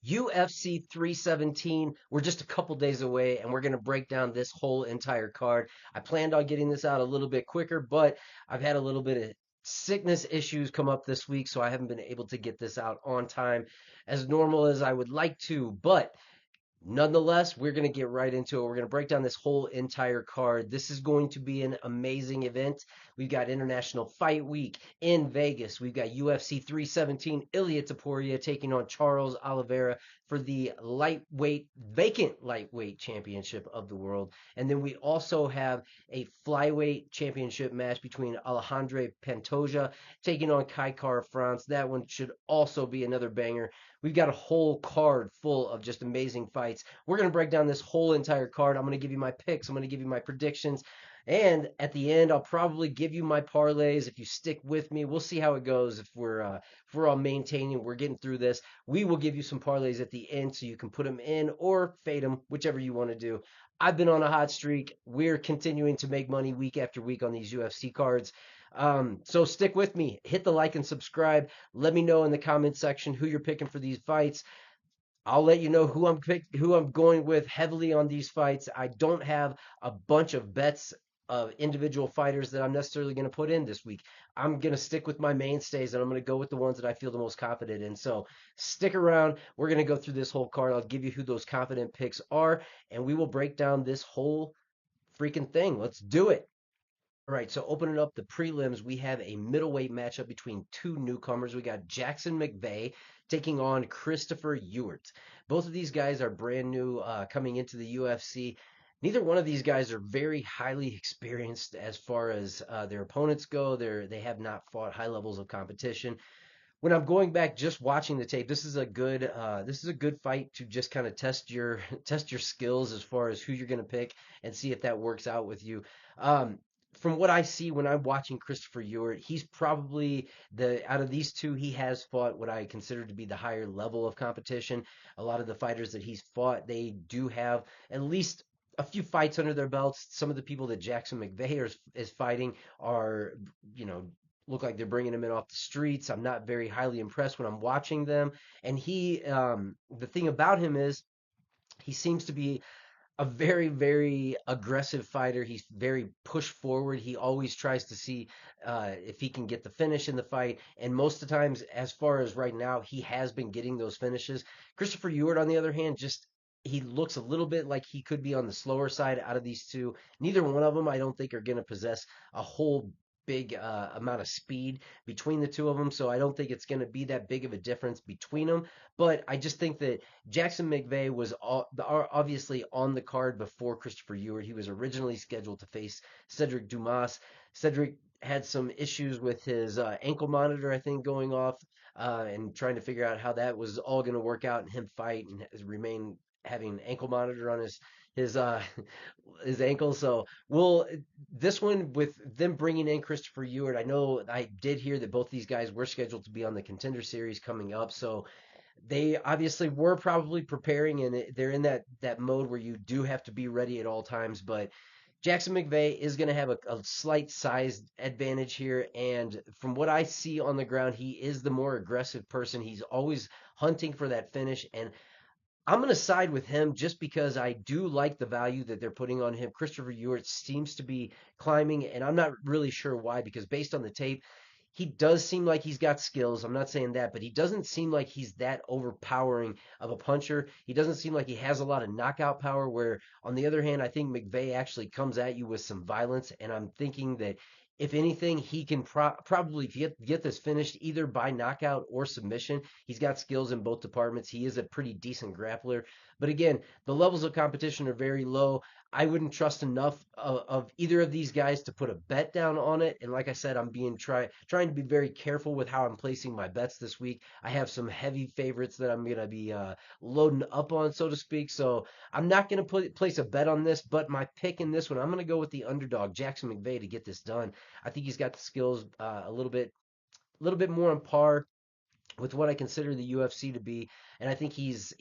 UFC 317. We're just a couple days away, and we're going to break down this whole entire card. I planned on getting this out a little bit quicker, but I've had a little bit of sickness issues come up this week, so I haven't been able to get this out on time as normal as I would like to. But nonetheless, we're going to get right into it. We're going to break down this whole entire card. This is going to be an amazing event. We've got International Fight Week in Vegas. We've got UFC 317, Ilia Topuria taking on Charles Oliveira for the vacant lightweight championship of the world. And then we also have a flyweight championship match between Alexandre Pantoja taking on Kai Kara France. That one should also be another banger. We've got a whole card full of just amazing fights. We're going to break down this whole entire card. I'm going to give you my picks. I'm going to give you my predictions. And at the end, I'll probably give you my parlays. If you stick with me, we'll see how it goes. If we're all maintaining, we're getting through this. We will give you some parlays at the end so you can put them in or fade them, whichever you want to do. I've been on a hot streak. We're continuing to make money week after week on these UFC cards. So stick with me. Hit the like and subscribe. Let me know in the comment section who you're picking for these fights. I'll let you know who I'm going with heavily on these fights. I don't have a bunch of bets of individual fighters that I'm necessarily going to put in this week. I'm going to stick with my mainstays and I'm going to go with the ones that I feel the most confident in. So stick around. We're going to go through this whole card. I'll give you who those confident picks are, and we will break down this whole freaking thing. Let's do it. All right, so opening up the prelims, we have a middleweight matchup between two newcomers. We got Jackson McVeigh taking on Christopher Ewart. Both of these guys are brand new coming into the UFC. Neither one of these guys are very highly experienced as far as their opponents go. They have not fought high levels of competition. When I'm going back just watching the tape, this is a good fight to just kind of test your test your skills as far as who you're going to pick and see if that works out with you. Um, from what I see when I'm watching Christopher Ewart, he's probably the out of these two, he has fought what I consider to be the higher level of competition. A lot of the fighters that he's fought, they do have at least a few fights under their belts. Some of the people that Jackson McVeigh is fighting are, you know, look like they're bringing him in off the streets. I'm not very highly impressed when I'm watching them. And the thing about him is he seems to be a very, very aggressive fighter. He's very push forward. He always tries to see if he can get the finish in the fight. And most of the times, as far as right now, he has been getting those finishes. Christopher Ewart, on the other hand, just he looks a little bit like he could be on the slower side out of these two. Neither one of them, I don't think, are going to possess a whole big amount of speed between the two of them. So I don't think it's going to be that big of a difference between them. But I just think that Jackson McVeigh was obviously on the card before Christopher Ewart. He was originally scheduled to face Cedric Dumas. Cedric had some issues with his ankle monitor, I think, going off and trying to figure out how that was all going to work out and him fight and remain having an ankle monitor on his uh his ankle. So well, this one with them bringing in Christopher Ewart, I know I did hear that both these guys were scheduled to be on the Contender Series coming up. So they obviously were probably preparing, and they're in that mode where you do have to be ready at all times. But Jackson McVeigh is going to have a slight size advantage here, and from what I see on the ground, he is the more aggressive person. He's always hunting for that finish, and I'm going to side with him just because I do like the value that they're putting on him. Christopher Ewart seems to be climbing, and I'm not really sure why because based on the tape, he does seem like he's got skills. I'm not saying that, but he doesn't seem like he's that overpowering of a puncher. He doesn't seem like he has a lot of knockout power. Where, on the other hand, I think McVeigh actually comes at you with some violence, and I'm thinking that if anything, he can probably get this finished either by knockout or submission. He's got skills in both departments. He is a pretty decent grappler. But again, the levels of competition are very low. I wouldn't trust enough of either of these guys to put a bet down on it. And like I said, I'm trying to be very careful with how I'm placing my bets this week. I have some heavy favorites that I'm gonna be loading up on, so to speak. So I'm not gonna place a bet on this, but my pick in this one, I'm gonna go with the underdog, Jackson McVeigh, to get this done. I think he's got the skills a little bit more on par with what I consider the UFC to be, and I think he's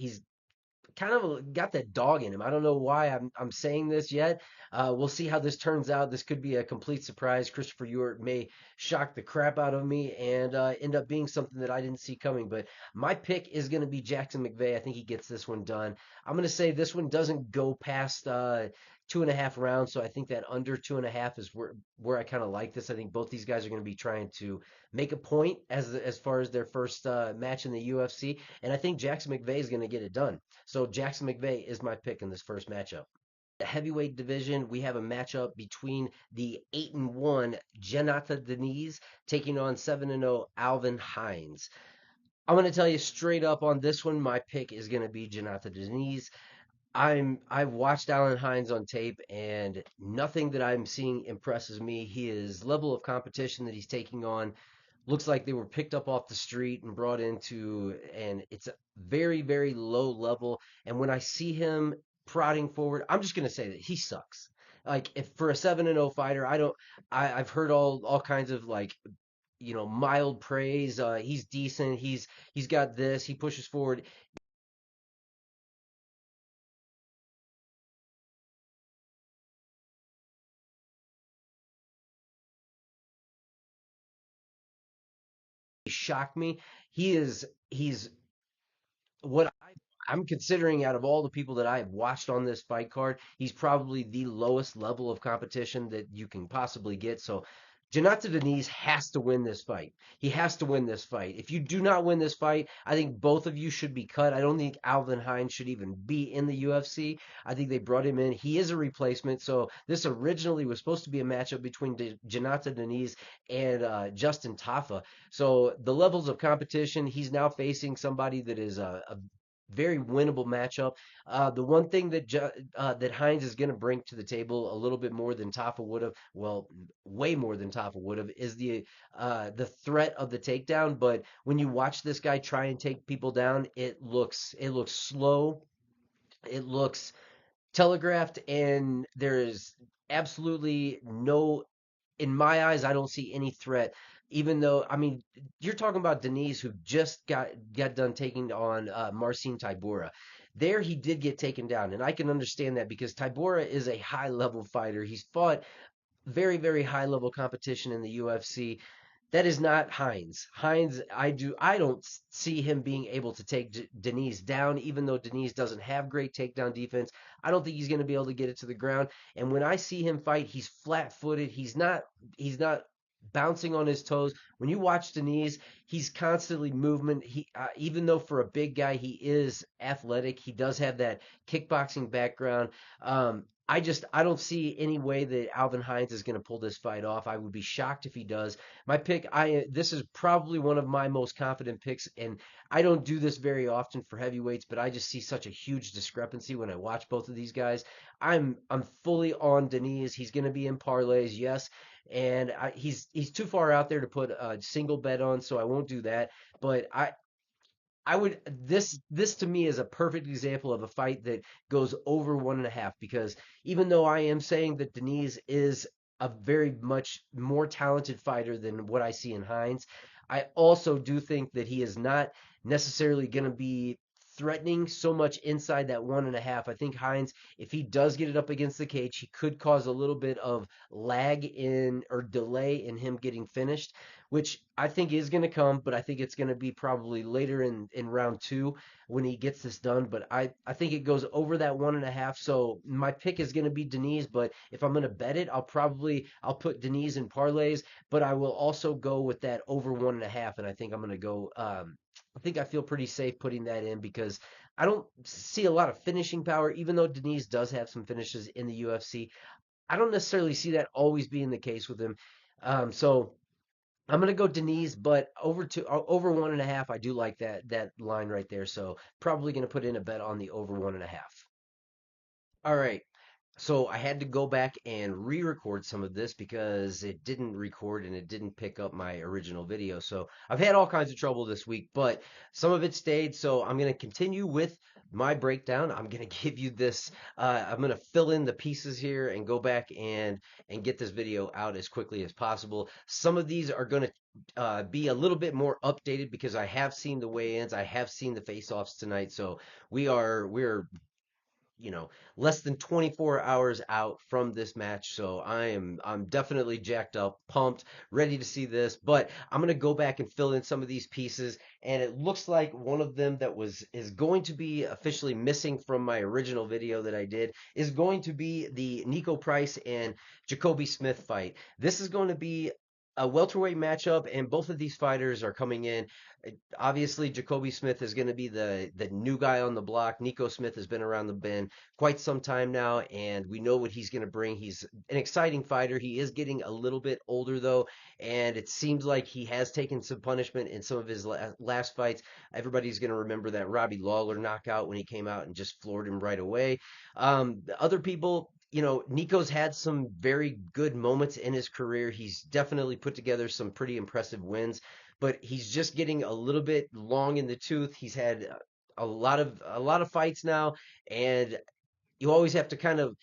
kind of got that dog in him. I don't know why I'm saying this yet. We'll see how this turns out. This could be a complete surprise. Christopher Ewart may shock the crap out of me and end up being something that I didn't see coming. But my pick is going to be Jackson McVeigh. I think he gets this one done. I'm going to say this one doesn't go past 2.5 rounds. So I think that under 2.5 is where I kind of like this. I think both these guys are going to be trying to make a point as far as their first match in the UFC, and I think Jackson McVeigh is going to get it done. So Jackson McVeigh is my pick in this first matchup. The heavyweight division, we have a matchup between the 8-1 Jhonata Diniz taking on 7-0 Alvin Hines. I'm going to tell you straight up on this one, my pick is going to be Jhonata Diniz. I've watched Allen Hines on tape, and nothing that I'm seeing impresses me. His level of competition that he's taking on looks like they were picked up off the street and brought into, and it's a very, very low level. And when I see him prodding forward, I'm just gonna say that he sucks. Like, if for a 7-0 fighter, I've heard all kinds of, like, mild praise. He's decent. He's got this. He pushes forward. He shocked me. He's what I'm considering out of all the people that I have watched on this fight card, he's probably the lowest level of competition that you can possibly get. So Jhonata Diniz has to win this fight. He has to win this fight. If you do not win this fight, I think both of you should be cut. I don't think Alvin Hines should even be in the UFC. I think they brought him in. He is a replacement. So this originally was supposed to be a matchup between Jhonata Diniz and Justin Tafa. So the levels of competition, he's now facing somebody that is a very winnable matchup. The one thing that Hines is going to bring to the table a little bit more than Tafa would have, well, way more than Tafa would have, is the threat of the takedown. But when you watch this guy try and take people down, it looks slow, it looks telegraphed, and there is absolutely no, in my eyes, I don't see any threat. Even though, I mean, you're talking about Deniz, who just got done taking on Marcin Tybura. There, he did get taken down, and I can understand that because Tybura is a high level fighter. He's fought very, very high level competition in the UFC. That is not Hines. Hines, I don't see him being able to take Deniz down, even though Deniz doesn't have great takedown defense. I don't think he's going to be able to get it to the ground. And when I see him fight, he's flat-footed. He's not bouncing on his toes. When you watch Deniz, he's constantly movement. Even though for a big guy he is athletic, he does have that kickboxing background. I don't see any way that Alvin Hines is going to pull this fight off. I would be shocked if he does. My pick, I this is probably one of my most confident picks, and I don't do this very often for heavyweights, but I just see such a huge discrepancy when I watch both of these guys. I'm fully on Deniz. He's going to be in parlays, yes, and he's too far out there to put a single bet on, so I won't do that. But I would this to me is a perfect example of a fight that goes over 1.5, because even though I am saying that Deniz is a very much more talented fighter than what I see in Hines, I also do think that he is not necessarily going to be threatening so much inside that 1.5. I think Hines, if he does get it up against the cage, he could cause a little bit of lag in or delay in him getting finished, which I think is going to come, but I think it's going to be probably later in round two when he gets this done. But I think it goes over that 1.5. So my pick is going to be Deniz, but if I'm going to bet it, I'll put Deniz in parlays, but I will also go with that over 1.5. And I think I'm going to go, I think I feel pretty safe putting that in because I don't see a lot of finishing power, even though Deniz does have some finishes in the UFC. I don't necessarily see that always being the case with him. So I'm gonna go Deniz, but over 1.5. I do like that line right there. So probably gonna put in a bet on the over 1.5. All right. So I had to go back and re-record some of this because it didn't record and it didn't pick up my original video. So I've had all kinds of trouble this week, but some of it stayed. So I'm going to continue with my breakdown. I'm going to give you this. I'm going to fill in the pieces here and go back and get this video out as quickly as possible. Some of these are going to be a little bit more updated because I have seen the weigh-ins. I have seen the face-offs tonight. So we're you know, less than 24 hours out from this match. So I'm definitely jacked up, pumped, ready to see this. But I'm gonna go back and fill in some of these pieces. And it looks like one of them that was is going to be officially missing from my original video that I did is going to be the Niko Price and Jacobe Smith fight. This is going to be a welterweight matchup, and both of these fighters are coming in. Obviously, Jacoby Smith is going to be the new guy on the block. Niko Smith has been around the bend quite some time now, and we know what he's going to bring. He's an exciting fighter. He is getting a little bit older, though, and it seems like he has taken some punishment in some of his last fights. Everybody's going to remember that Robbie Lawler knockout when he came out and just floored him right away. Other people, Niko's had some very good moments in his career. He's definitely put together some pretty impressive wins, but he's just getting a little bit long in the tooth. He's had a lot of fights now, and you always have to kind of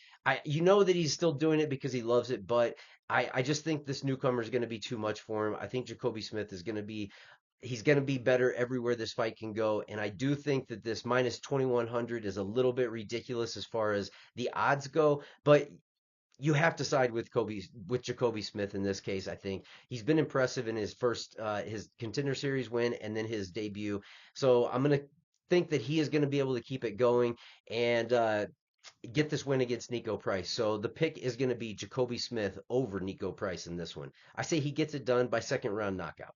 you know that he's still doing it because he loves it, but I just think this newcomer is going to be too much for him. I think Jacoby Smith is going to be he's going to be better everywhere this fight can go, and I do think that this minus 2100 is a little bit ridiculous as far as the odds go, but you have to side with Jacoby Smith in this case. I think he's been impressive in his first his contender series win and then his debut. So I'm gonna think that he is going to be able to keep it going and get this win against Niko Price. So the pick is going to be Jacoby Smith over Niko Price in this one. I say he gets it done by second round knockout.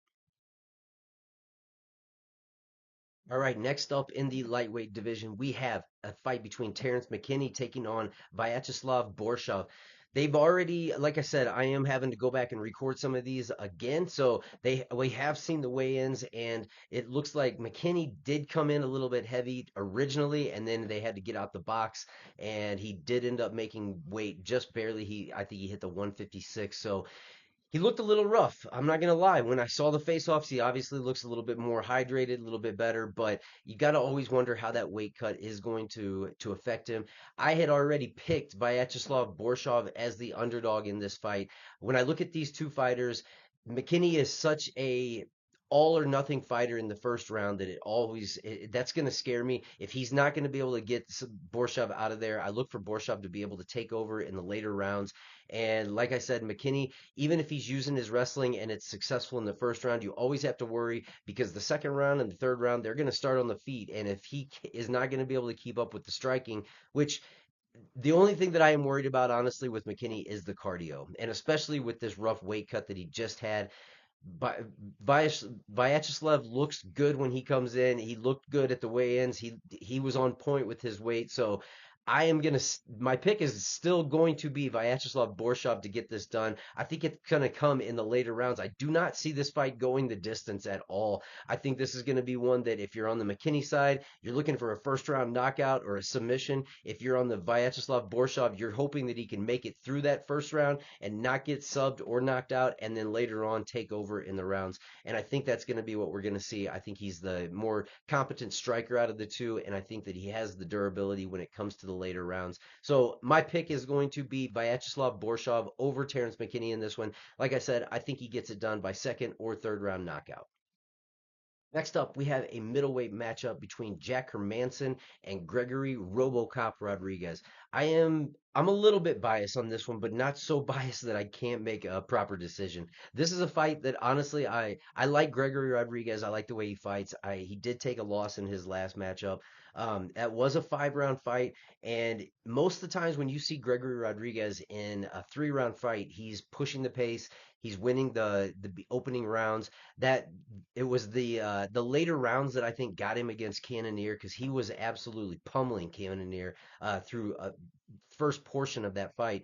All right, next up in the lightweight division, we have a fight between Terrance McKinney taking on Vyacheslav Borshchev. They've already, like I said, I am having to go back and record some of these again. So we have seen the weigh-ins, and it looks like McKinney did come in a little bit heavy originally, and then they had to get out the box, and he did end up making weight just barely. I think he hit the 156. So he looked a little rough. I'm not gonna lie. When I saw the face-offs, he obviously looks a little bit more hydrated, a little bit better. But you got to always wonder how that weight cut is going to affect him. I had already picked Vyacheslav Borshchev as the underdog in this fight. When I look at these two fighters, McKinney is such a all or nothing fighter in the first round that that's going to scare me. If he's not going to be able to get Borshchev out of there, I look for Borshchev to be able to take over in the later rounds. And like I said, McKinney, even if he's using his wrestling and it's successful in the first round, you always have to worry because the second round and the third round, they're going to start on the feet. And if he is not going to be able to keep up with the striking, which the only thing that I am worried about, honestly, with McKinney is the cardio, and especially with this rough weight cut that he just had. Vyacheslav looks good when he comes in. He looked good at the weigh-ins. He was on point with his weight. So my pick is still going to be Vyacheslav Borshchev to get this done. I think it's gonna come in the later rounds. I do not see this fight going the distance at all. I think this is gonna be one that if you're on the McKinney side, you're looking for a first round knockout or a submission. If you're on the Vyacheslav Borshchev, you're hoping that he can make it through that first round and not get subbed or knocked out, and then later on take over in the rounds. And I think that's going to be what we're going to see. I think he's the more competent striker out of the two, and I think that he has the durability when it comes to the later rounds. So my pick is going to be Vyacheslav Borshchev over Terrance McKinney in this one. Like I said, I think he gets it done by second or third round knockout. Next up, we have a middleweight matchup between Jack Hermansson and Gregory RoboCop Rodrigues. I'm a little bit biased on this one, but not so biased that I can't make a proper decision. This is a fight that honestly I like Gregory Rodrigues. I like the way he fights. He did take a loss in his last matchup. That was a 5 round fight, and most of the times when you see Gregory Rodrigues in a 3 round fight, he's pushing the pace. He's winning the opening rounds. That it was the later rounds that I think got him against Cannonier because he was absolutely pummeling Cannonier through a first portion of that fight.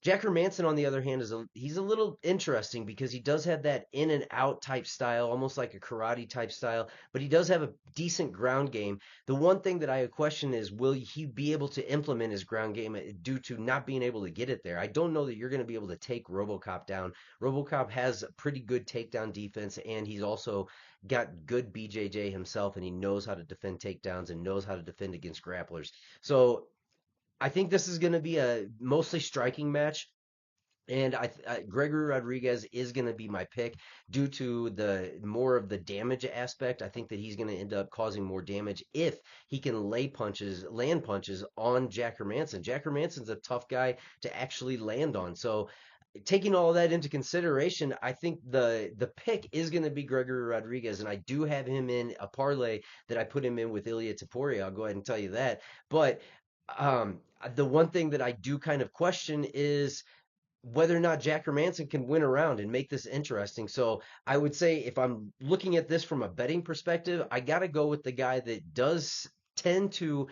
Jack Hermansson, on the other hand, he's a little interesting because he does have that in and out type style, almost like a karate type style, but he does have a decent ground game. The one thing that I question is, will he be able to implement his ground game due to not being able to get it there? I don't know that you're going to be able to take RoboCop down. RoboCop has a pretty good takedown defense, and he's also got good BJJ himself, and he knows how to defend takedowns and knows how to defend against grapplers. So I think this is going to be a mostly striking match. And Gregory Rodrigues is going to be my pick due to the more of the damage aspect. I think that he's going to end up causing more damage if he can land punches on Jack Hermansson. Jack Hermansson's a tough guy to actually land on. So taking all that into consideration, I think the pick is going to be Gregory Rodrigues, and I do have him in a parlay that I put him in with Ilia Topuria. I'll go ahead and tell you that. But um, the one thing that I do kind of question is whether or not Jack Hermansson can win around and make this interesting. So I would say if I'm looking at this from a betting perspective, I got to go with the guy that does tend to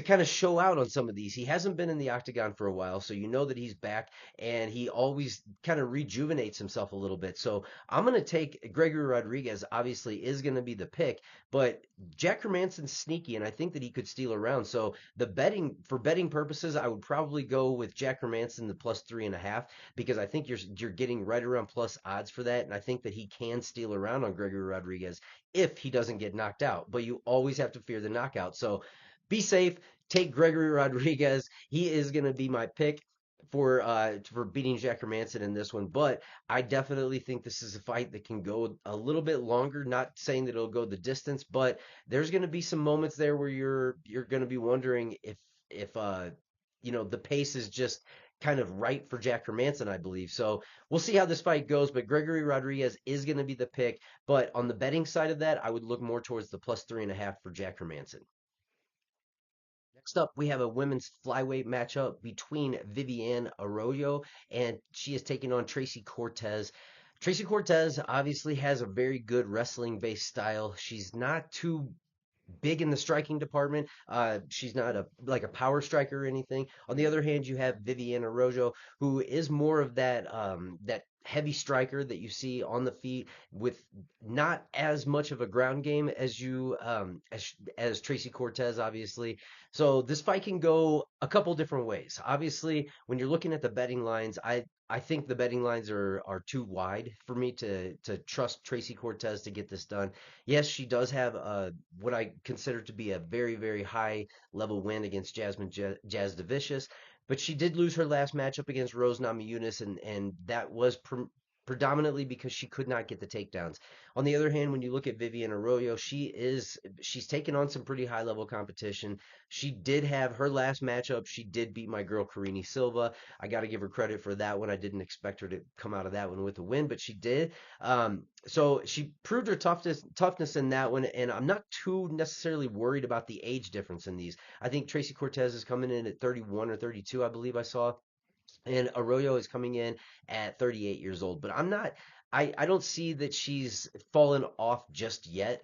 kind of show out on some of these. He hasn't been in the octagon for a while, so you know that he's back and he always kind of rejuvenates himself a little bit. So I'm going to take Gregory Rodrigues, obviously, is going to be the pick, but Jack Hermansson's sneaky and I think that he could steal around. So for betting purposes, I would probably go with Jack Hermansson the plus 3.5 because I think you're getting right around plus odds for that. And I think that he can steal around on Gregory Rodrigues if he doesn't get knocked out, but you always have to fear the knockout. So be safe. Take Gregory Rodrigues. He is going to be my pick for beating Jack Hermansson in this one. But I definitely think this is a fight that can go a little bit longer. Not saying that it'll go the distance, but there's going to be some moments there where you're going to be wondering if the pace is just kind of right for Jack Hermansson, I believe. So we'll see how this fight goes. But Gregory Rodrigues is going to be the pick. But on the betting side of that, I would look more towards the plus 3.5 for Jack Hermansson. Next up, we have a women's flyweight matchup between Viviane Araujo, and she is taking on Tracy Cortez. Tracy Cortez obviously has a very good wrestling based style. She's not too big in the striking department. She's not a power striker or anything. On the other hand, you have Viviane Araujo, who is more of that heavy striker that you see on the feet with not as much of a ground game as you as Tracy Cortez, obviously. So this fight can go a couple different ways. Obviously, when you're looking at the betting lines, I think the betting lines are too wide for me to trust Tracy Cortez to get this done. Yes, she does have what I consider to be a very, very high level win against Jazz DeVicious, but she did lose her last matchup against Rose Namajunas, and that was predominantly because she could not get the takedowns. On the other hand, when you look at Viviane Arroyo, she's taken on some pretty high level competition. She did have her last matchup. She did beat my girl Karine Silva. I got to give her credit for that one. I didn't expect her to come out of that one with a win, but she did. So she proved her toughness in that one, and I'm not too necessarily worried about the age difference in these. I think Tracy Cortez is coming in at 31 or 32, I believe I saw, and Arroyo is coming in at 38 years old. But I don't see that she's fallen off just yet.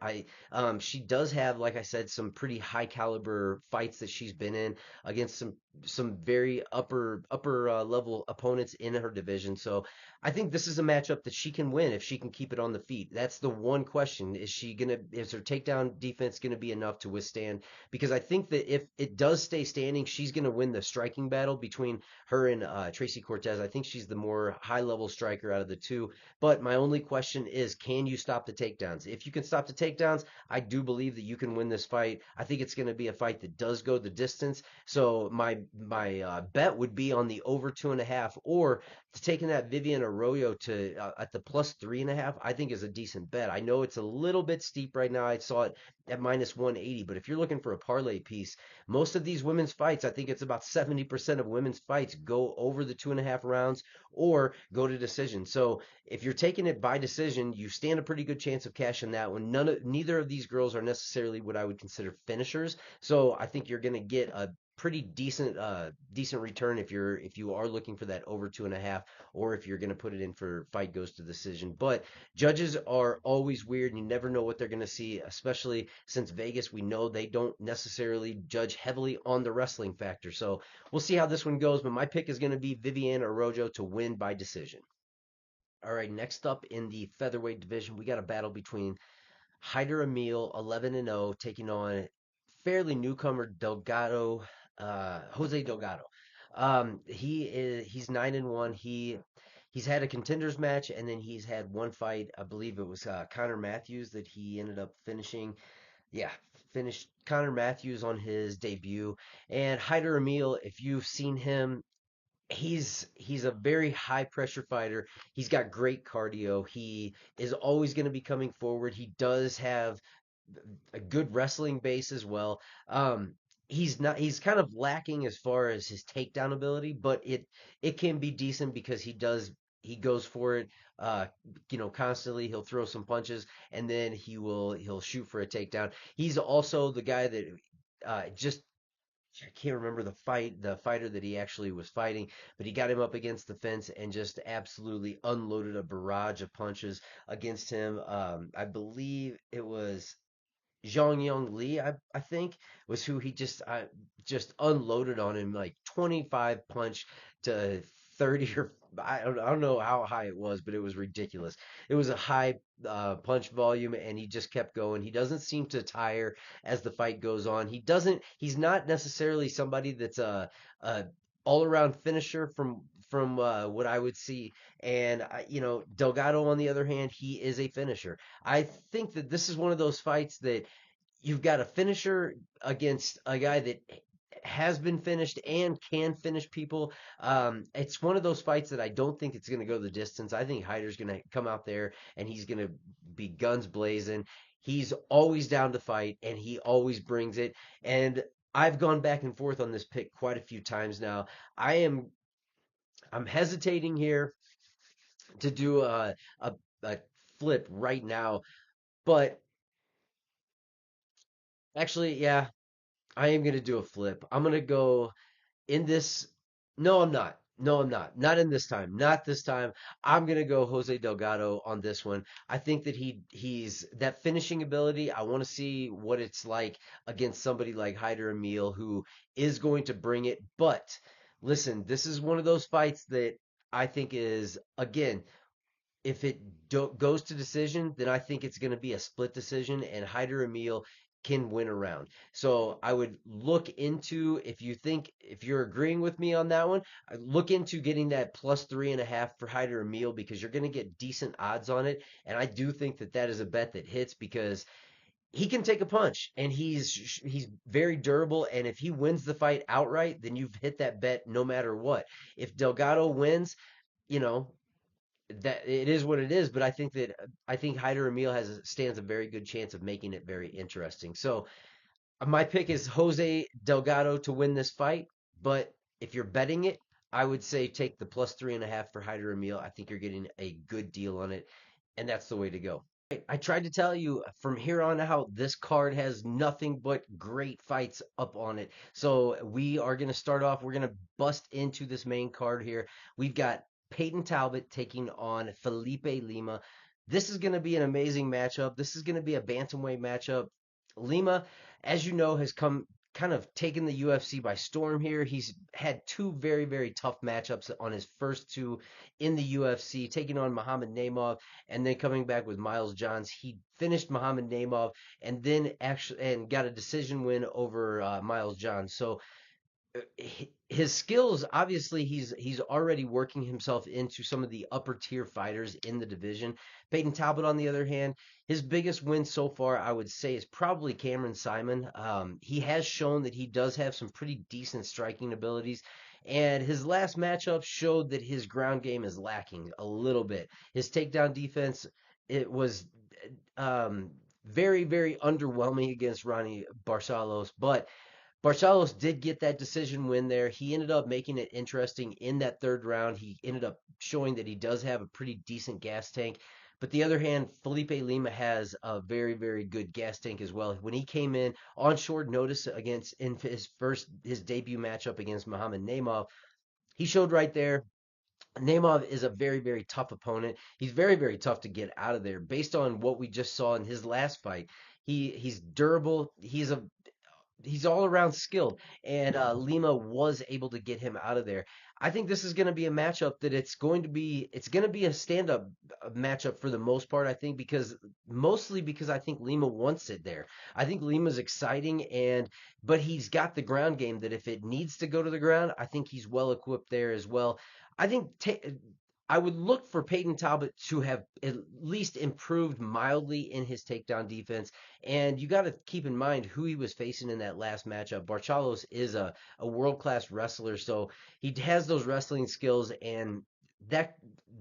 She does have, like I said, some pretty high caliber fights that she's been in against some very upper level opponents in her division. So I think this is a matchup that she can win if she can keep it on the feet. That's the one question. Is her takedown defense gonna be enough to withstand? Because I think that if it does stay standing, she's gonna win the striking battle between her and Tracy Cortez. I think she's the more high level striker out of the two. But my only question is, can you stop the takedowns? If you can stop the takedowns, I do believe that you can win this fight. I think it's going to be a fight that does go the distance. So my bet would be on the over 2.5, or taking that Viviane Arroyo to at the plus 3.5. I think is a decent bet. I know it's a little bit steep right now. I saw it at minus 180, but if you're looking for a parlay piece, most of these women's fights, I think it's about 70% of women's fights go over the 2.5 rounds or go to decision. So if you're taking it by decision, you stand a pretty good chance of cashing that one. Neither of these girls are necessarily what I would consider finishers. So I think you're going to get pretty decent return if you are looking for that over 2.5, or if you're going to put it in for fight goes to decision. But judges are always weird. You never know what they're going to see, especially since Vegas, we know they don't necessarily judge heavily on the wrestling factor. So we'll see how this one goes, but my pick is going to be Viviane Araujo to win by decision. All right, next up in the featherweight division, we got a battle between Hyder Amil, 11-0, taking on fairly newcomer Delgado, Jose Delgado. He's 9-1. He's had a contenders match, and then he's had one fight. I believe it was Connor Matthews that he ended up finishing. Yeah, finished Connor Matthews on his debut. And Hyder Amil, if you've seen him, he's a very high pressure fighter. He's got great cardio. He is always going to be coming forward. He does have a good wrestling base as well. He's kind of lacking as far as his takedown ability, but it can be decent because he goes for it constantly. He'll throw some punches, and then he'll shoot for a takedown. He's also the guy that just I can't remember the fighter that he actually was fighting, but he got him up against the fence and just absolutely unloaded a barrage of punches against him. I believe it was Zhang Yong Lee, I think, was who he just unloaded on him, like 25 punch to 30, or I don't know how high it was, but it was ridiculous. It was a high punch volume, and he just kept going. He doesn't seem to tire as the fight goes on. He's not necessarily somebody that's a all around finisher from what I would see. And Delgado, on the other hand, he is a finisher. I think that this is one of those fights that you've got a finisher against a guy that has been finished and can finish people. It's one of those fights that I don't think it's going to go the distance. I think Hyder's going to come out there and he's going to be guns blazing. He's always down to fight, and he always brings it. And I've gone back and forth on this pick quite a few times now. I am I'm hesitating here to do a flip right now, but actually, yeah, I am gonna do a flip. I'm gonna go in this. No, I'm not. No, I'm not. Not in this time. Not this time. I'm gonna go Jose Delgado on this one. I think that he's that finishing ability. I want to see what it's like against somebody like Hyder Emil, who is going to bring it. But listen, this is one of those fights that I think is, again, if it goes to decision, then I think it's going to be a split decision, and Hyder Emil can win a round. So I would look into, if you're agreeing with me on that one, look into getting that +3.5 for Hyder Emil, because you're going to get decent odds on it. And I do think that that is a bet that hits, because he can take a punch, and he's very durable. And if he wins the fight outright, then you've hit that bet no matter what. If Delgado wins, you know, that it is what it is. But I think Hyder Emil stands a very good chance of making it very interesting. So my pick is Jose Delgado to win this fight. But if you're betting it, I would say take the +3.5 for Hyder Emil. I think you're getting a good deal on it, and that's the way to go. I tried to tell you from here on out, this card has nothing but great fights up on it. So we are going to start off, we're going to bust into this main card here. We've got Payton Talbott taking on Felipe Lima. This is going to be an amazing matchup. This is going to be a bantamweight matchup. Lima, as you know, has come kind of taken the UFC by storm here. He's had two very, very tough matchups on his first two in the UFC, taking on Muhammad Naimov and then coming back with Miles Johns. He finished Muhammad Naimov and then actually got a decision win over Miles Johns. So his skills, obviously, he's already working himself into some of the upper tier fighters in the division. Payton Talbot, on the other hand, his biggest win so far, I would say, is probably Cameron Simon. He has shown that he does have some pretty decent striking abilities, and his last matchup showed that his ground game is lacking a little bit. His takedown defense, it was very, very underwhelming against Ronnie Barcelos, but Barcelos did get that decision win there. He ended up making it interesting in that third round. He ended up showing that he does have a pretty decent gas tank. But the other hand, Felipe Lima has a very, very good gas tank as well. When he came in on short notice against in his debut matchup against Muhammad Naimov, he showed right there. Naimov is a very, very tough opponent. He's very, very tough to get out of there based on what we just saw in his last fight. He's durable. He's all around skilled, and Lima was able to get him out of there. I think this is going to be a matchup that it's going to be a stand up matchup for the most part. I think because mostly because I think Lima wants it there. I think Lima's exciting, and but he's got the ground game that if it needs to go to the ground, I think he's well equipped there as well. I think I would look for Payton Talbot to have at least improved mildly in his takedown defense. And you got to keep in mind who he was facing in that last matchup. Barchalos is a world class wrestler, so he has those wrestling skills, and that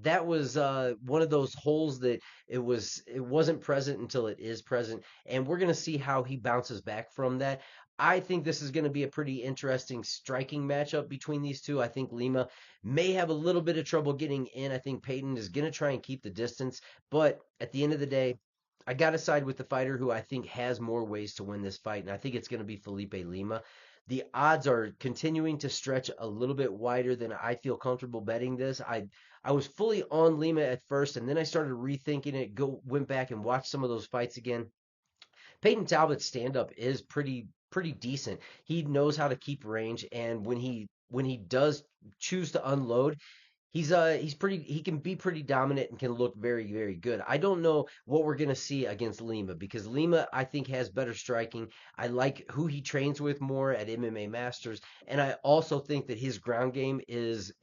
that was one of those holes that it wasn't present until it is present, and we're gonna see how he bounces back from that. I think this is going to be a pretty interesting striking matchup between these two. I think Lima may have a little bit of trouble getting in. I think Payton is going to try and keep the distance, but at the end of the day, I got to side with the fighter who I think has more ways to win this fight, and I think it's going to be Felipe Lima. The odds are continuing to stretch a little bit wider than I feel comfortable betting this. I was fully on Lima at first, and then I started rethinking it. Went back and watched some of those fights again. Peyton Talbot's stand up is pretty decent. He knows how to keep range, and when he does choose to unload, he's pretty he can be pretty dominant and can look very, very good. I don't know what we're gonna see against Lima because Lima I think has better striking. I like who he trains with more at MMA Masters, and I also think that his ground game is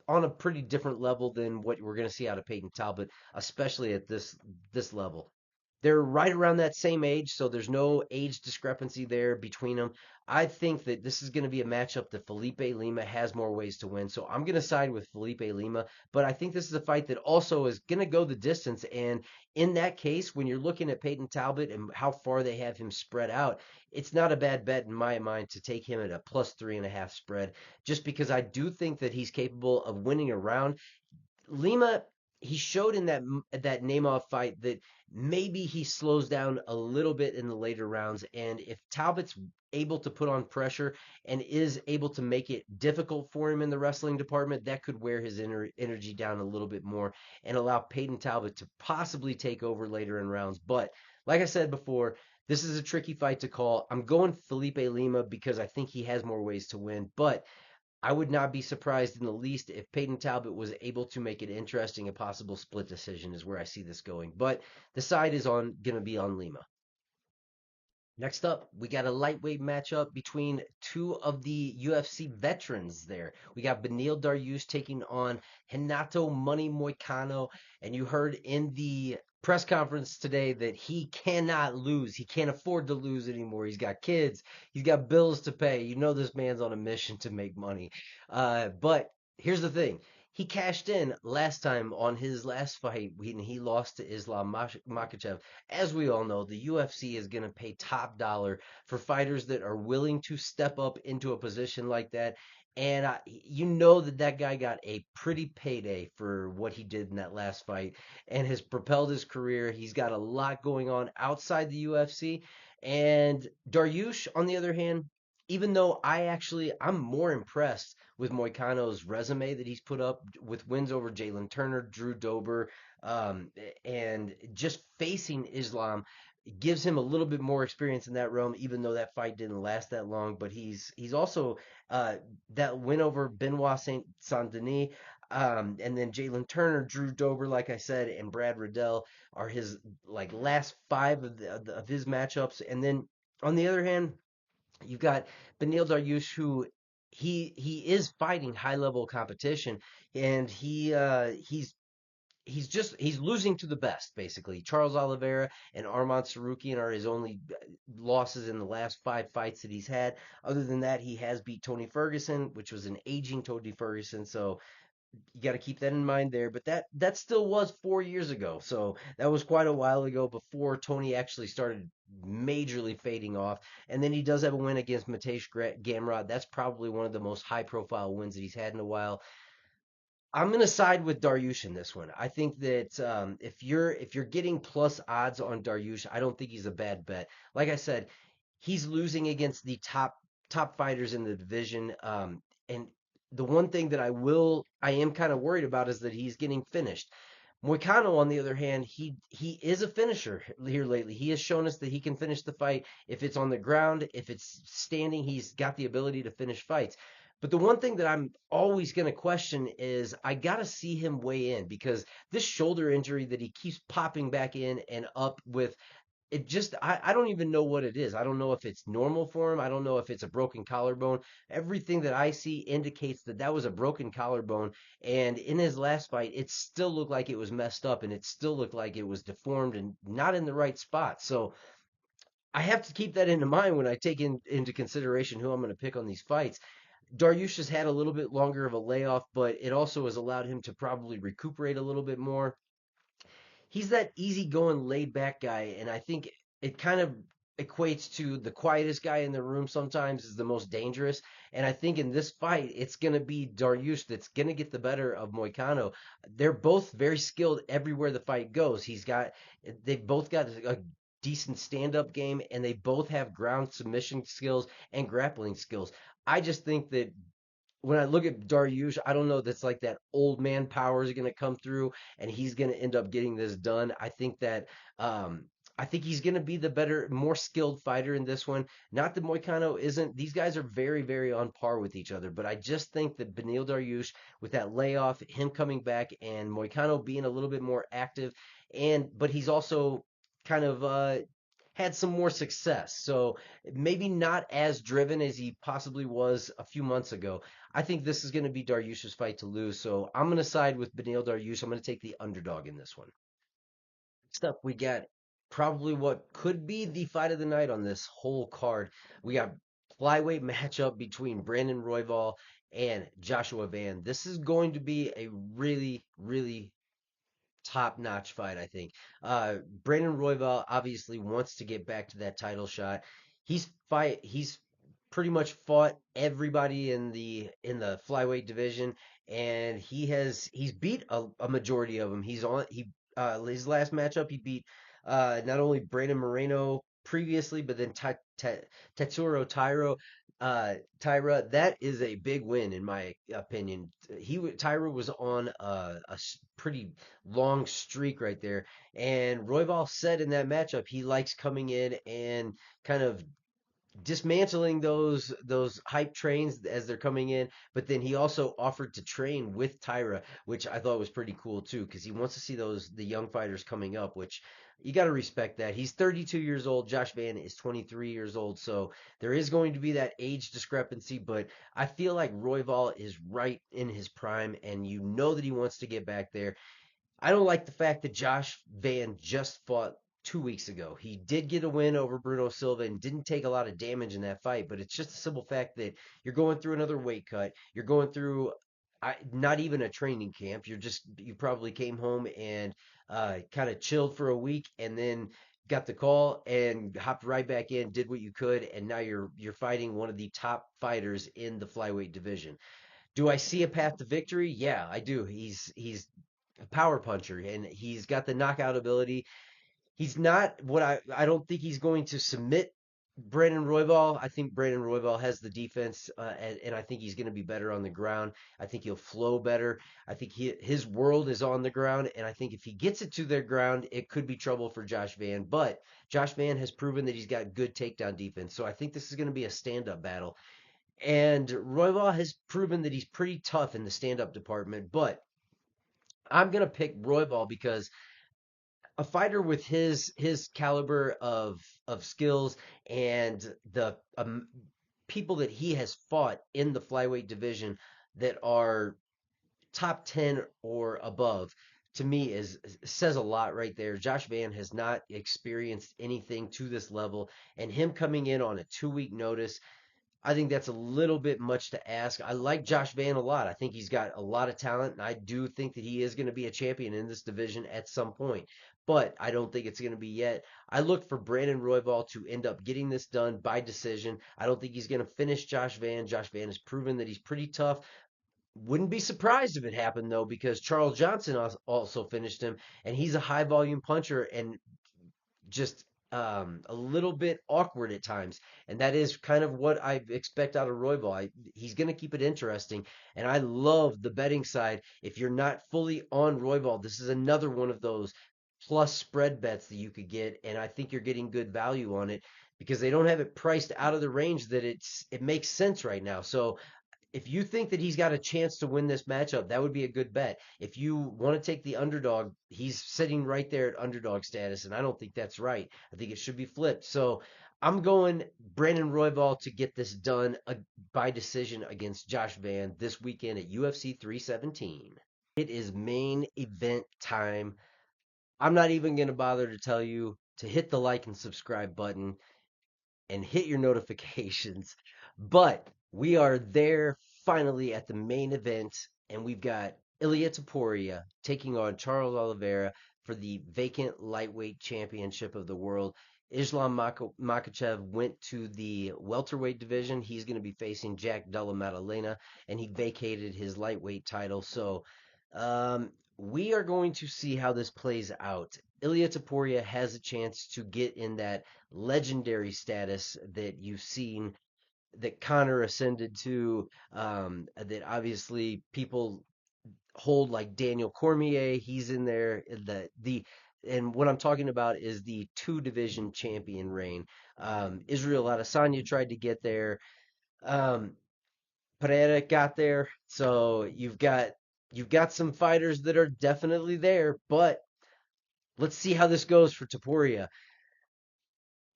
on a pretty different level than what we're gonna see out of Peyton Talbot, especially at this level. They're right around that same age, so there's no age discrepancy there between them. I think that this is going to be a matchup that Felipe Lima has more ways to win. So I'm going to side with Felipe Lima, but I think this is a fight that also is going to go the distance. And in that case, when you're looking at Peyton Talbot and how far they have him spread out, it's not a bad bet in my mind to take him at a +3.5 spread, just because I do think that he's capable of winning a round. Lima, he showed in that Naimov fight that maybe he slows down a little bit in the later rounds, and if Talbot's able to put on pressure and is able to make it difficult for him in the wrestling department, that could wear his energy down a little bit more and allow Peyton Talbot to possibly take over later in rounds. But like I said before, this is a tricky fight to call. I'm going Felipe Lima because I think he has more ways to win, but I would not be surprised in the least if Peyton Talbot was able to make it interesting. A possible split decision is where I see this going. But the side is on going to be on Lima. Next up, we got a lightweight matchup between two of the UFC veterans there. We got Beneil Dariush taking on Renato Money Moicano. And you heard in the press conference today that he cannot lose. He can't afford to lose anymore. He's got kids, he's got bills to pay. You know, this man's on a mission to make money. But here's the thing. He cashed in last time on his last fight when he lost to Islam Makhachev. As we all know, the UFC is going to pay top dollar for fighters that are willing to step up into a position like that. And you know that guy got a pretty payday for what he did in that last fight and has propelled his career. He's got a lot going on outside the UFC. And Dariush, on the other hand, even though I'm more impressed with Moicano's resume that he's put up with wins over Jalen Turner, Drew Dober, and just facing Islam gives him a little bit more experience in that realm, even though that fight didn't last that long. But he's also that win over Benoit Saint Denis, and then Jalen Turner, Drew Dober, like I said, and Brad Riddell are his like last five of his matchups. And then on the other hand, you've got Beneil Dariush, who he is fighting high level competition, and he's losing to the best basically. Charles Oliveira and Arman Sarukian are his only losses in the last five fights that he's had. Other than that, he has beat Tony Ferguson, which was an aging Tony Ferguson. So you got to keep that in mind there. But that still was 4 years ago, so that was quite a while ago before Tony actually started majorly fading off. And then he does have a win against Matej Gamrot. That's probably one of the most high profile wins that he's had in a while. I'm gonna side with Dariush in this one. I think that if you're getting plus odds on Dariush, I don't think he's a bad bet. Like I said, he's losing against the top fighters in the division. And the one thing that I am kind of worried about is that he's getting finished. Moicano, on the other hand, he is a finisher here lately. He has shown us that he can finish the fight if it's on the ground, if it's standing. He's got the ability to finish fights. But the one thing that I'm always going to question is I got to see him weigh in because this shoulder injury that he keeps popping back in and up with, it just I don't even know what it is. I don't know if it's normal for him. I don't know if it's a broken collarbone. Everything that I see indicates that that was a broken collarbone. And in his last fight, it still looked like it was messed up and it still looked like it was deformed and not in the right spot. So I have to keep that into mind when I take into consideration who I'm going to pick on these fights. Dariush has had a little bit longer of a layoff, but it also has allowed him to probably recuperate a little bit more. He's that easygoing, laid back guy, and I think it kind of equates to the quietest guy in the room sometimes is the most dangerous. And I think in this fight, it's going to be Dariush that's going to get the better of Moicano. They're both very skilled everywhere the fight goes. They've both got a decent stand-up game, and they both have ground submission skills and grappling skills. I just think that when I look at Dariush, I don't know that's like that old man power is going to come through and he's going to end up getting this done. Um, I think he's going to be the better, more skilled fighter in this one. Not that Moicano isn't. These guys are very, very on par with each other. But I just think that Beneil Dariush, with that layoff, him coming back, and Moicano being a little bit more active, but he's also kind of had some more success. So maybe not as driven as he possibly was a few months ago. I think this is going to be Dariush's fight to lose. So I'm going to side with Beneil Dariush. I'm going to take the underdog in this one. Next up, we got probably what could be the fight of the night on this whole card. We got flyweight matchup between Brandon Royval and Joshua Van. This is going to be a really, really top-notch fight, I think. Brandon Royval obviously wants to get back to that title shot. He's pretty much fought everybody in the flyweight division, and he's beat a majority of them. His last matchup he beat not only Brandon Moreno previously, but then Tetsuro Tyra. That is a big win in my opinion. Tyra was on pretty long streak right there, and Royval said in that matchup he likes coming in and kind of dismantling those hype trains as they're coming in. But then he also offered to train with Tyra, which I thought was pretty cool too, because he wants to see the young fighters coming up, which you got to respect that. He's 32 years old. Josh Van is 23 years old, so there is going to be that age discrepancy. But I feel like Royval is right in his prime, and you know that he wants to get back there. I don't like the fact that Josh Van just fought 2 weeks ago. He did get a win over Bruno Silva and didn't take a lot of damage in that fight, but it's just a simple fact that you're going through another weight cut. You're going through not even a training camp. You probably came home and kind of chilled for a week and then got the call and hopped right back in, did what you could, and now you're fighting one of the top fighters in the flyweight division. Do I see a path to victory? Yeah, I do. He's a power puncher and he's got the knockout ability. He's not what I don't think he's going to submit Brandon Royval. I think Brandon Royval has the defense, and I think he's going to be better on the ground. I think he'll flow better. I think his world is on the ground, and I think if he gets it to their ground, it could be trouble for Josh Van. But Josh Van has proven that he's got good takedown defense, so I think this is going to be a stand-up battle. And Royval has proven that he's pretty tough in the stand-up department, but I'm going to pick Royval because a fighter with his caliber of skills and the people that he has fought in the flyweight division that are top 10 or above, to me is says a lot right there. Josh Van has not experienced anything to this level, and him coming in on a 2 week notice, I think that's a little bit much to ask. I like Josh Van a lot. I think he's got a lot of talent, and I do think that he is going to be a champion in this division at some point. But I don't think it's going to be yet. I look for Brandon Royval to end up getting this done by decision. I don't think he's going to finish Josh Van. Josh Van has proven that he's pretty tough, Wouldn't be surprised if it happened though, because Charles Johnson also finished him, and he's a high volume puncher and just a little bit awkward at times. And that is kind of what I expect out of Royval. He's going to keep it interesting. And I love the betting side. If you're not fully on Royval, this is another one of those plus spread bets that you could get. And I think you're getting good value on it because they don't have it priced out of the range that it makes sense right now. So if you think that he's got a chance to win this matchup, that would be a good bet. If you want to take the underdog, he's sitting right there at underdog status, and I don't think that's right. I think it should be flipped. So I'm going Brandon Royval to get this done by decision against Josh Van this weekend at UFC 317. It is main event time. I'm not even going to bother to tell you to hit the like and subscribe button and hit your notifications. But we are there finally at the main event, and we've got Ilia Topuria taking on Charles Oliveira for the vacant lightweight championship of the world. Islam Makhachev went to the welterweight division. He's going to be facing Jack Della Maddalena, and he vacated his lightweight title. So we are going to see how this plays out. Ilia Topuria has a chance to get in that legendary status that you've seen that Connor ascended to, that obviously people hold like Daniel Cormier. He's in there. And what I'm talking about is the two division champion reign. Israel Adesanya tried to get there. Um, Pereira got there. So you've got some fighters that are definitely there, but let's see how this goes for Topuria.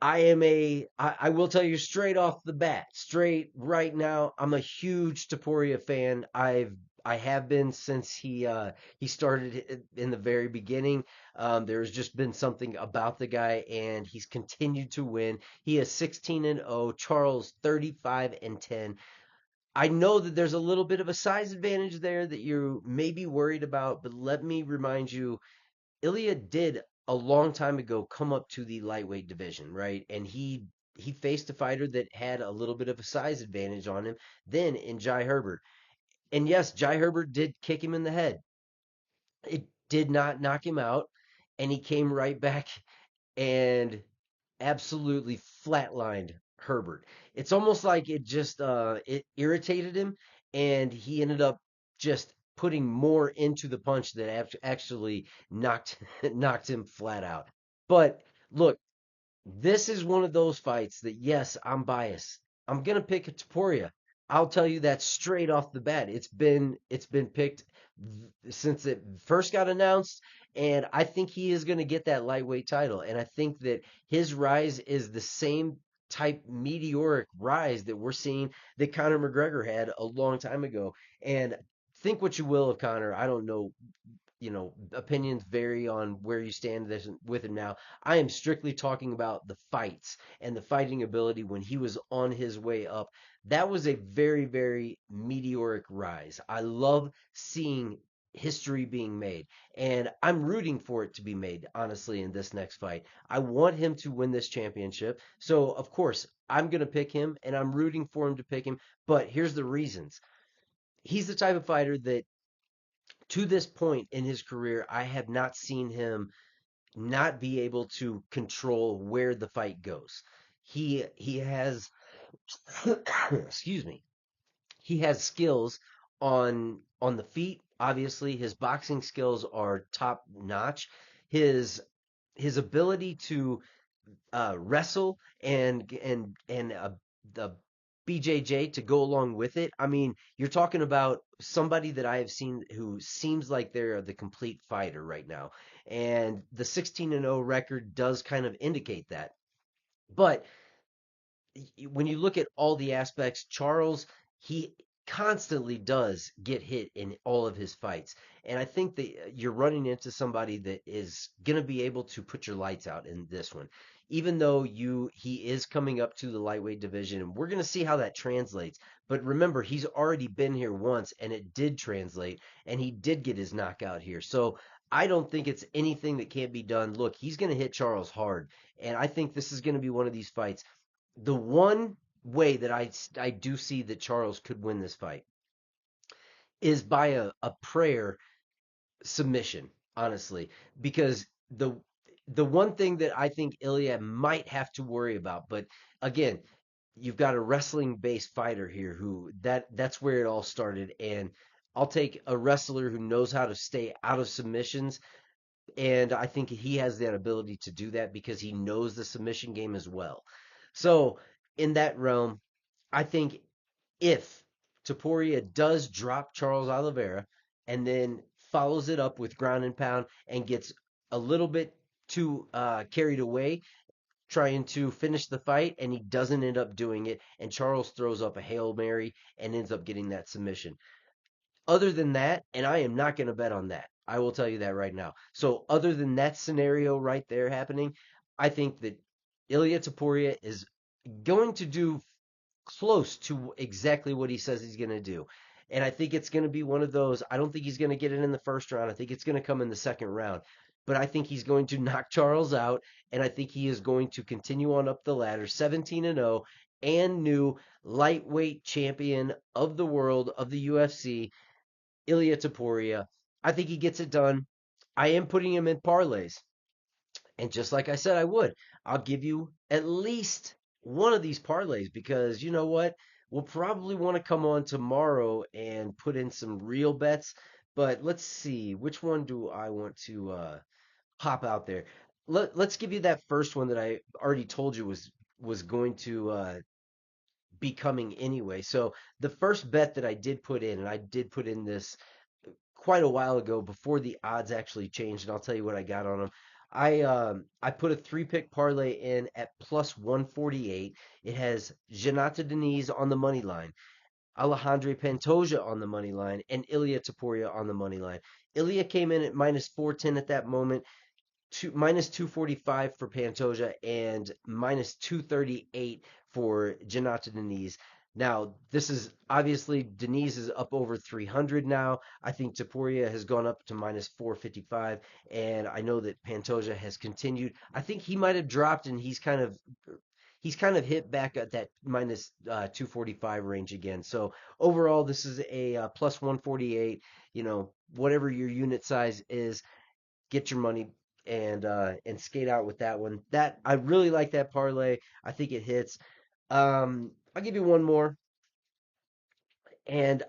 I will tell you straight off the bat, straight right now, I'm a huge Topuria fan. I have been since he started in the very beginning. There's just been something about the guy, and he's continued to win. He is 16-0, Charles 35-10. I know that there's a little bit of a size advantage there that you may be worried about, but let me remind you, Ilia did a long time ago come up to the lightweight division, right? And he faced a fighter that had a little bit of a size advantage on him then in Jai Herbert. And yes, Jai Herbert did kick him in the head. It did not knock him out, and he came right back and absolutely flatlined Herbert. It's almost like it irritated him, and he ended up just putting more into the punch that actually knocked knocked him flat out. But look, this is one of those fights that, yes, I'm biased. I'm gonna pick Topuria. I'll tell you that straight off the bat. It's been picked since it first got announced, and I think he is gonna get that lightweight title. And I think that his rise is the same type meteoric rise that we're seeing that Conor McGregor had a long time ago. And think what you will of Conor. I don't know, opinions vary on where you stand with him now. I am strictly talking about the fights and the fighting ability when he was on his way up. That was a very, very meteoric rise. I love seeing history being made, and I'm rooting for it to be made, honestly, in this next fight. I want him to win this championship. So, of course, I'm going to pick him, and I'm rooting for him to pick him. But here's the reasons. He's the type of fighter that to this point in his career, I have not seen him not be able to control where the fight goes. He has excuse me. He has skills on the feet. Obviously, his boxing skills are top notch. His his ability to wrestle and the BJJ to go along with it. I mean, you're talking about somebody that I have seen who seems like they're the complete fighter right now, and the 16-0 record does kind of indicate that. But when you look at all the aspects, Charles, he constantly does get hit in all of his fights. And I think that you're running into somebody that is going to be able to put your lights out in this one. Even though he is coming up to the lightweight division, and we're going to see how that translates. But remember, he's already been here once and it did translate and he did get his knockout here. So I don't think it's anything that can't be done. Look, he's going to hit Charles hard. And I think this is going to be one of these fights. The one way that I do see that Charles could win this fight is by a prayer submission, honestly, because the the one thing that I think Ilia might have to worry about, but again, you've got a wrestling based fighter here who that's where it all started, and I'll take a wrestler who knows how to stay out of submissions, and I think he has that ability to do that because he knows the submission game as well. So in that realm, I think if Topuria does drop Charles Oliveira and then follows it up with ground and pound and gets a little bit too carried away trying to finish the fight and he doesn't end up doing it and Charles throws up a Hail Mary and ends up getting that submission. Other than that, and I am not going to bet on that. I will tell you that right now. So other than that scenario right there happening, I think that Ilia Topuria is going to do close to exactly what he says he's going to do. And I think it's going to be one of those. I don't think he's going to get it in the first round. I think it's going to come in the second round. But I think he's going to knock Charles out. And I think he is going to continue on up the ladder 17-0 and new lightweight champion of the world of the UFC, Ilia Topuria. I think he gets it done. I am putting him in parlays. And just like I said, I would. I'll give you at least one of these parlays because you know what? We'll probably want to come on tomorrow and put in some real bets. But let's see, which one do I want to pop out there? Let's give you that first one that I already told you was going to be coming anyway. So the first bet that I did put in, and I did put in this quite a while ago before the odds actually changed, and I'll tell you what I got on them. I put a three pick parlay in at plus 148. It has Jhonata Diniz on the money line, Alexandre Pantoja on the money line, and Ilia Topuria on the money line. Ilia came in at minus 410 at that moment, minus 245 for Pantoja and minus 238 for Jhonata Diniz. Now, this is obviously Diniz is up over 300 now. I think Topuria has gone up to minus 455, and I know that Pantoja has continued. I think he might have dropped, and he's kind of hit back at that minus 245 range again. So overall, this is a plus 148. Whatever your unit size is, get your money and skate out with that one. That I really like that parlay. I think it hits. I'll give you one more, and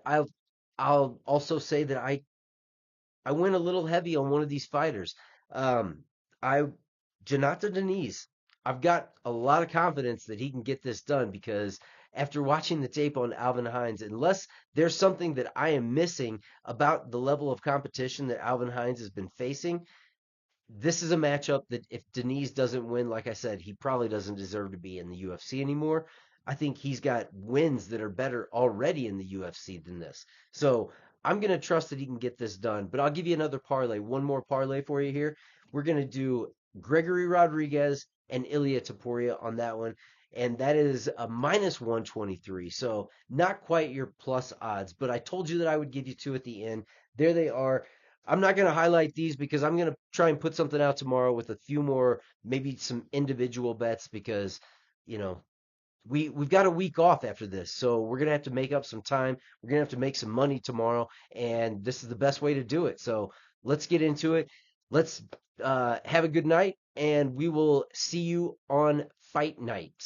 I'll also say that I went a little heavy on one of these fighters. Um, I Jhonata Diniz. I've got a lot of confidence that he can get this done because after watching the tape on Alvin Hines, unless there's something that I am missing about the level of competition that Alvin Hines has been facing, this is a matchup that if Diniz doesn't win, like I said, he probably doesn't deserve to be in the UFC anymore. I think he's got wins that are better already in the UFC than this. So I'm going to trust that he can get this done. But I'll give you another parlay, one more parlay for you here. We're going to do Gregory Rodrigues and Ilia Topuria on that one. And that is a minus 123. So not quite your plus odds, but I told you that I would give you two at the end. There they are. I'm not going to highlight these because I'm going to try and put something out tomorrow with a few more, maybe some individual bets because, you know, we've got a week off after this. So we're going to have to make up some time. We're going to have to make some money tomorrow. And this is the best way to do it. So let's get into it. Let's have a good night. And we will see you on fight night.